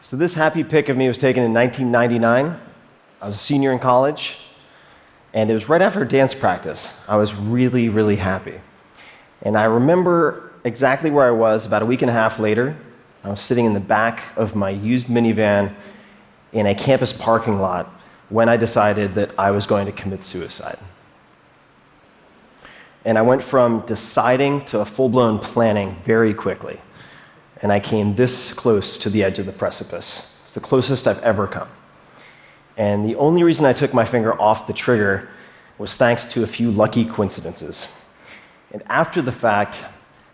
So this happy pic of me was taken in 1999. I was a senior in college, and it was right after dance practice. I was really, really happy. And I remember exactly where I was about a week and a half later. I was sitting in the back of my used minivan in a campus parking lot when I decided that I was going to commit suicide. And I went from deciding to a full-blown planning very quickly. And I came this close to the edge of the precipice. It's the closest I've ever come. And the only reason I took my finger off the trigger was thanks to a few lucky coincidences. And after the fact,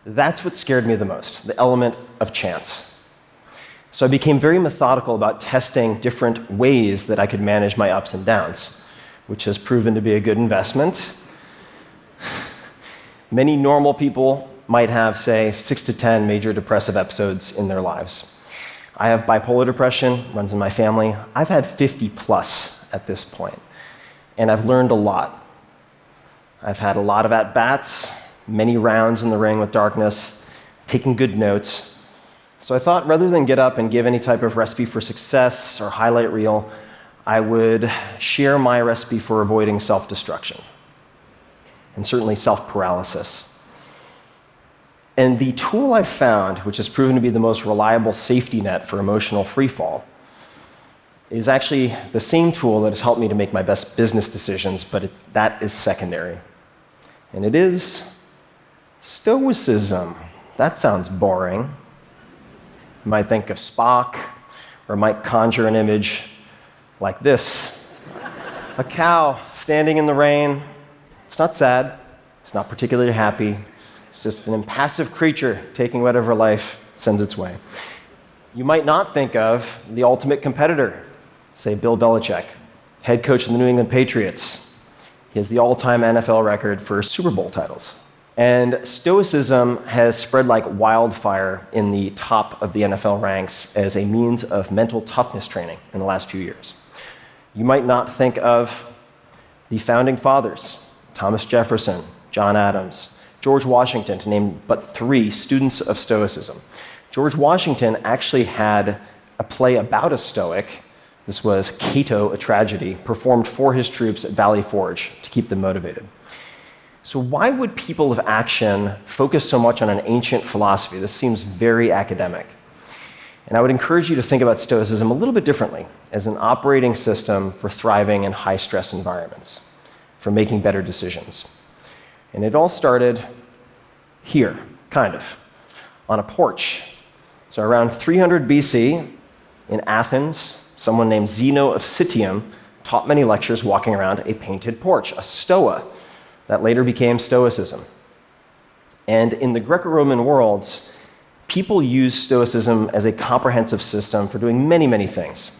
that's what scared me the most, the element of chance. So I became very methodical about testing different ways that I could manage my ups and downs, which has proven to be a good investment. Many normal people might have, say, 6 to 10 major depressive episodes in their lives. I have bipolar depression, runs in my family. I've had 50 plus at this point, and I've learned a lot. I've had a lot of at-bats, many rounds in the ring with darkness, taken good notes. So I thought rather than get up and give any type of recipe for success or highlight reel, I would share my recipe for avoiding self-destruction, and certainly self-paralysis. And the tool I found, which has proven to be the most reliable safety net for emotional freefall, is actually the same tool that has helped me to make my best business decisions, but that is secondary. And it is Stoicism. That sounds boring. You might think of Spock, or might conjure an image like this. A cow standing in the rain. It's not sad. It's not particularly happy. It's just an impassive creature taking whatever life sends its way. You might not think of the ultimate competitor, say Bill Belichick, head coach of the New England Patriots. He has the all-time NFL record for Super Bowl titles. And Stoicism has spread like wildfire in the top of the NFL ranks as a means of mental toughness training in the last few years. You might not think of the founding fathers, Thomas Jefferson, John Adams, George Washington, to name but 3 students of Stoicism. George Washington actually had a play about a Stoic. This was Cato, a Tragedy, performed for his troops at Valley Forge to keep them motivated. So why would people of action focus so much on an ancient philosophy? This seems very academic. And I would encourage you to think about Stoicism a little bit differently, as an operating system for thriving in high-stress environments, for making better decisions. And it all started here, kind of, on a porch. So around 300 BC, in Athens, someone named Zeno of Citium taught many lectures walking around a painted porch, a stoa, that later became Stoicism. And in the Greco-Roman worlds, people used Stoicism as a comprehensive system for doing many, many things.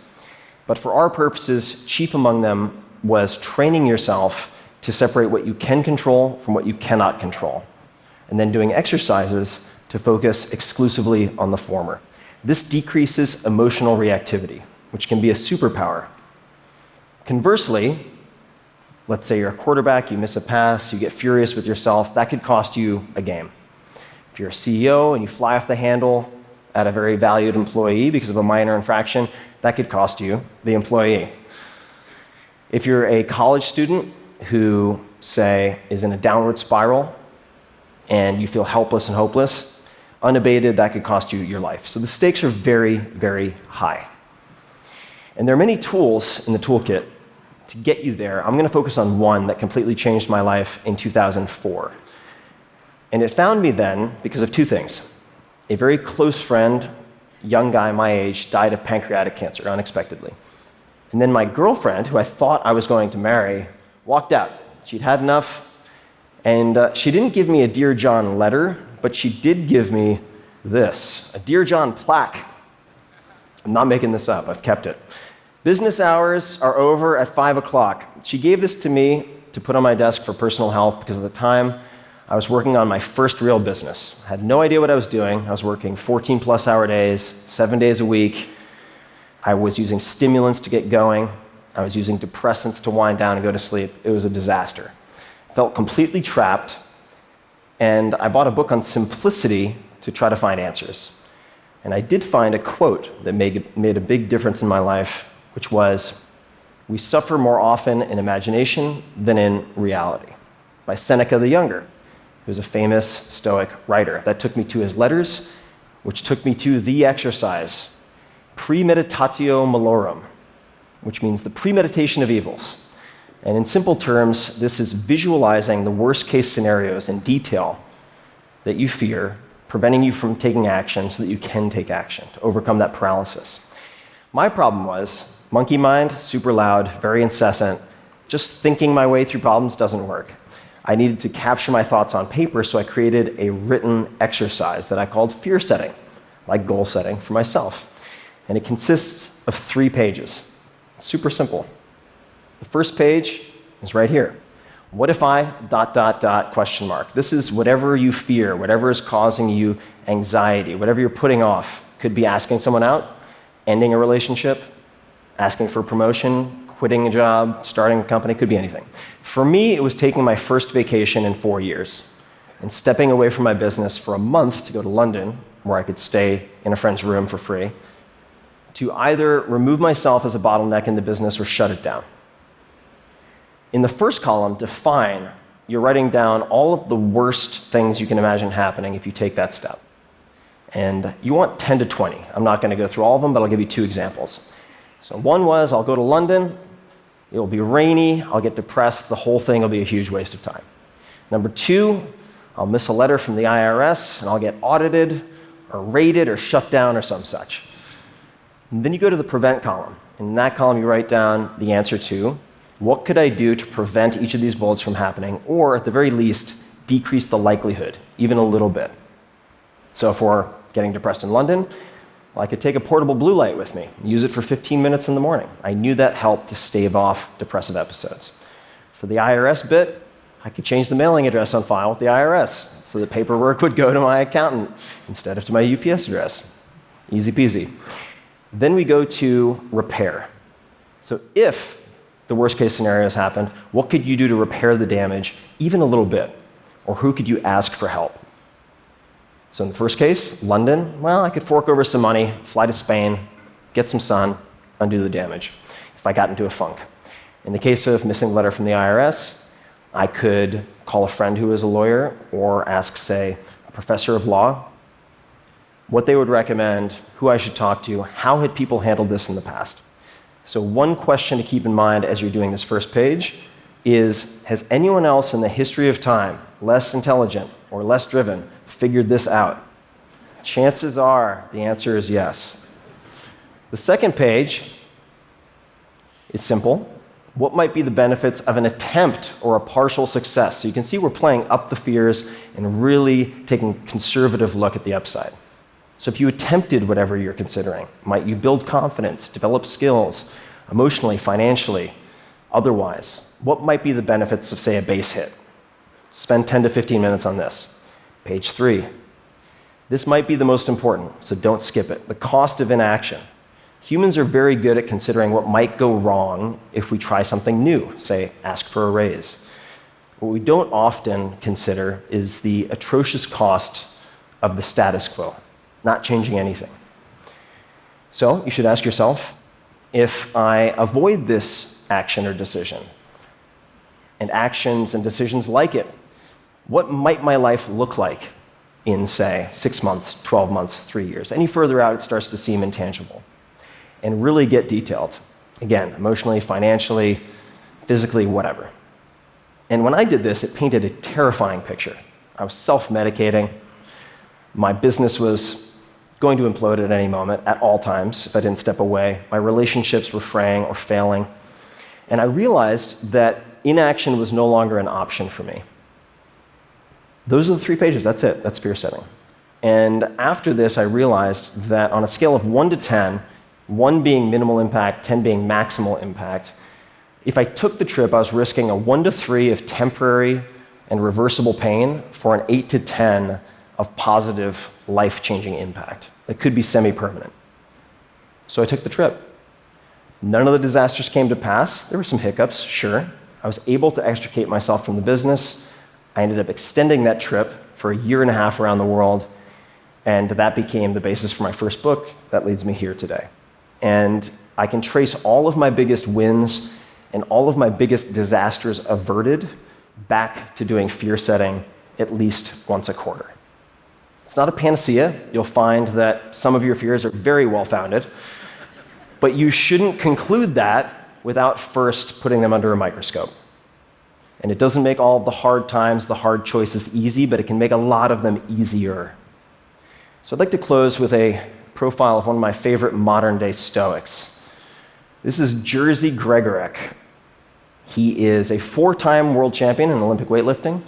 But for our purposes, chief among them was training yourself to separate what you can control from what you cannot control, and then doing exercises to focus exclusively on the former. This decreases emotional reactivity, which can be a superpower. Conversely, let's say you're a quarterback, you miss a pass, you get furious with yourself, that could cost you a game. If you're a CEO and you fly off the handle at a very valued employee because of a minor infraction, that could cost you the employee. If you're a college student who, say, is in a downward spiral and you feel helpless and hopeless, unabated, that could cost you your life. So the stakes are very, very high. And there are many tools in the toolkit to get you there. I'm going to focus on one that completely changed my life in 2004. And it found me then because of 2 things. A very close friend, young guy my age, died of pancreatic cancer unexpectedly. And then my girlfriend, who I thought I was going to marry, walked out. She'd had enough, and she didn't give me a Dear John letter, but she did give me this, a Dear John plaque. I'm not making this up, I've kept it. Business hours are over at 5 o'clock. She gave this to me to put on my desk for personal health because at the time I was working on my first real business. I had no idea what I was doing. I was working 14-plus hour days, 7 days a week. I was using stimulants to get going. I was using depressants to wind down and go to sleep. It was a disaster. I felt completely trapped, and I bought a book on simplicity to try to find answers. And I did find a quote that made a big difference in my life, which was, "We suffer more often in imagination than in reality," by Seneca the Younger, who's a famous Stoic writer. That took me to his letters, which took me to the exercise, premeditatio malorum, which means the premeditation of evils. And in simple terms, this is visualizing the worst-case scenarios in detail that you fear, preventing you from taking action so that you can take action to overcome that paralysis. My problem was monkey mind, super loud, very incessant. Just thinking my way through problems doesn't work. I needed to capture my thoughts on paper, so I created a written exercise that I called fear setting, like goal setting for myself. And it consists of 3 pages. Super simple. The first page is right here. What if I ... question mark. This is whatever you fear, whatever is causing you anxiety, whatever you're putting off. Could be asking someone out, ending a relationship, asking for a promotion, quitting a job, starting a company, could be anything. For me, it was taking my first vacation in 4 years and stepping away from my business for a month to go to London, where I could stay in a friend's room for free, to either remove myself as a bottleneck in the business or shut it down. In the first column, define, you're writing down all of the worst things you can imagine happening if you take that step. And you want 10 to 20. I'm not going to go through all of them, but I'll give you 2 examples. So one was, I'll go to London, it'll be rainy, I'll get depressed, the whole thing will be a huge waste of time. Number 2, I'll miss a letter from the IRS, and I'll get audited, or raided, or shut down, or some such. And then you go to the prevent column. In that column, you write down the answer to, what could I do to prevent each of these bullets from happening, or at the very least, decrease the likelihood, even a little bit. So if we're getting depressed in London, well, I could take a portable blue light with me, use it for 15 minutes in the morning. I knew that helped to stave off depressive episodes. For the IRS bit, I could change the mailing address on file with the IRS, so the paperwork would go to my accountant instead of to my UPS address. Easy peasy. Then we go to repair. So if the worst case scenarios happened, what could you do to repair the damage even a little bit? Or who could you ask for help? So in the first case, London, well, I could fork over some money, fly to Spain, get some sun, undo the damage if I got into a funk. In the case of missing a letter from the IRS, I could call a friend who is a lawyer or ask, say, a professor of law what they would recommend, who I should talk to, how had people handled this in the past. So one question to keep in mind as you're doing this first page is, has anyone else in the history of time, less intelligent or less driven, figured this out? Chances are the answer is yes. The second page is simple. What might be the benefits of an attempt or a partial success? So you can see we're playing up the fears and really taking a conservative look at the upside. So if you attempted whatever you're considering, might you build confidence, develop skills, emotionally, financially, otherwise? What might be the benefits of, say, a base hit? Spend 10 to 15 minutes on this. Page 3. This might be the most important, so don't skip it. The cost of inaction. Humans are very good at considering what might go wrong if we try something new, say, ask for a raise. What we don't often consider is the atrocious cost of the status quo, not changing anything. So you should ask yourself, if I avoid this action or decision, and actions and decisions like it, what might my life look like in, say, 6 months, 12 months, 3 years? Any further out, it starts to seem intangible. And really get detailed. Again, emotionally, financially, physically, whatever. And when I did this, it painted a terrifying picture. I was self-medicating. My business was going to implode at any moment, at all times, if I didn't step away. My relationships were fraying or failing. And I realized that inaction was no longer an option for me. Those are the 3 pages. That's it. That's fear setting. And after this, I realized that on a scale of 1 to 10, 1 being minimal impact, 10 being maximal impact, if I took the trip, I was risking a 1 to 3 of temporary and reversible pain for an 8 to 10 of positive, life-changing impact that could be semi-permanent. So I took the trip. None of the disasters came to pass. There were some hiccups, sure. I was able to extricate myself from the business. I ended up extending that trip for a 1.5 years around the world. And that became the basis for my first book that leads me here today. And I can trace all of my biggest wins and all of my biggest disasters averted back to doing fear setting at least once a quarter. It's not a panacea. You'll find that some of your fears are very well-founded, but you shouldn't conclude that without first putting them under a microscope. And it doesn't make all of the hard times, the hard choices easy, but it can make a lot of them easier. So I'd like to close with a profile of one of my favorite modern-day Stoics. This is Jerzy Gregorek. He is a 4-time world champion in Olympic weightlifting,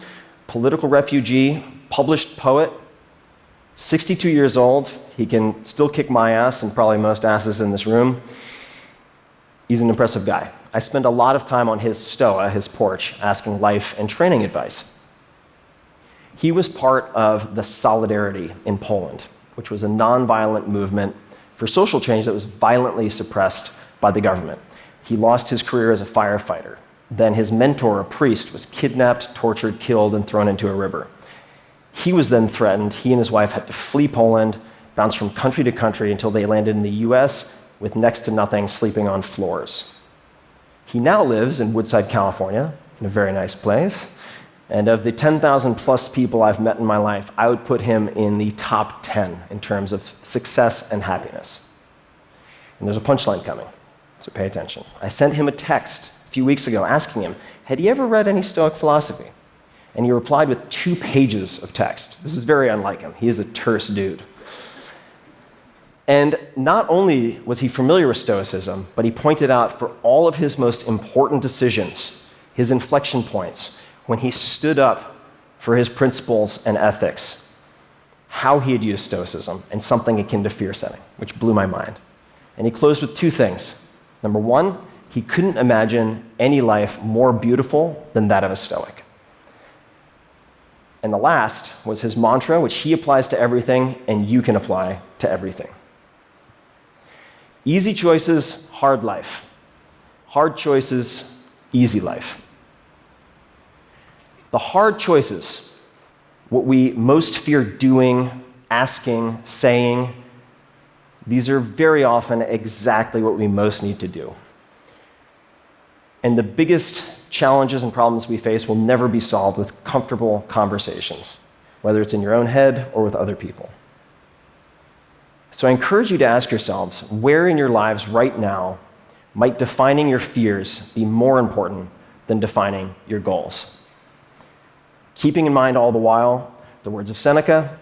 political refugee, published poet, 62 years old. He can still kick my ass and probably most asses in this room. He's an impressive guy. I spend a lot of time on his stoa, his porch, asking life and training advice. He was part of the Solidarity in Poland, which was a nonviolent movement for social change that was violently suppressed by the government. He lost his career as a firefighter. Then his mentor, a priest, was kidnapped, tortured, killed, and thrown into a river. He was then threatened. He and his wife had to flee Poland, bounce from country to country until they landed in the US with next to nothing, sleeping on floors. He now lives in Woodside, California, in a very nice place. And of the 10,000 plus people I've met in my life, I would put him in the top 10 in terms of success and happiness. And there's a punchline coming, so pay attention. I sent him a text a few weeks ago asking him, had he ever read any Stoic philosophy? And he replied with 2 pages of text. This is very unlike him. He is a terse dude. And not only was he familiar with Stoicism, but he pointed out for all of his most important decisions, his inflection points, when he stood up for his principles and ethics, how he had used Stoicism and something akin to fear setting, which blew my mind. And he closed with 2 things. Number 1, he couldn't imagine any life more beautiful than that of a Stoic. And the last was his mantra, which he applies to everything, and you can apply to everything. Easy choices, hard life. Hard choices, easy life. The hard choices, what we most fear doing, asking, saying, these are very often exactly what we most need to do. And the biggest challenges and problems we face will never be solved with comfortable conversations, whether it's in your own head or with other people. So I encourage you to ask yourselves, where in your lives right now might defining your fears be more important than defining your goals? Keeping in mind all the while the words of Seneca,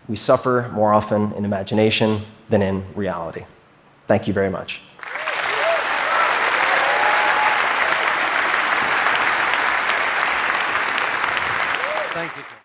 we suffer more often in imagination than in reality. Thank you very much. Thank you.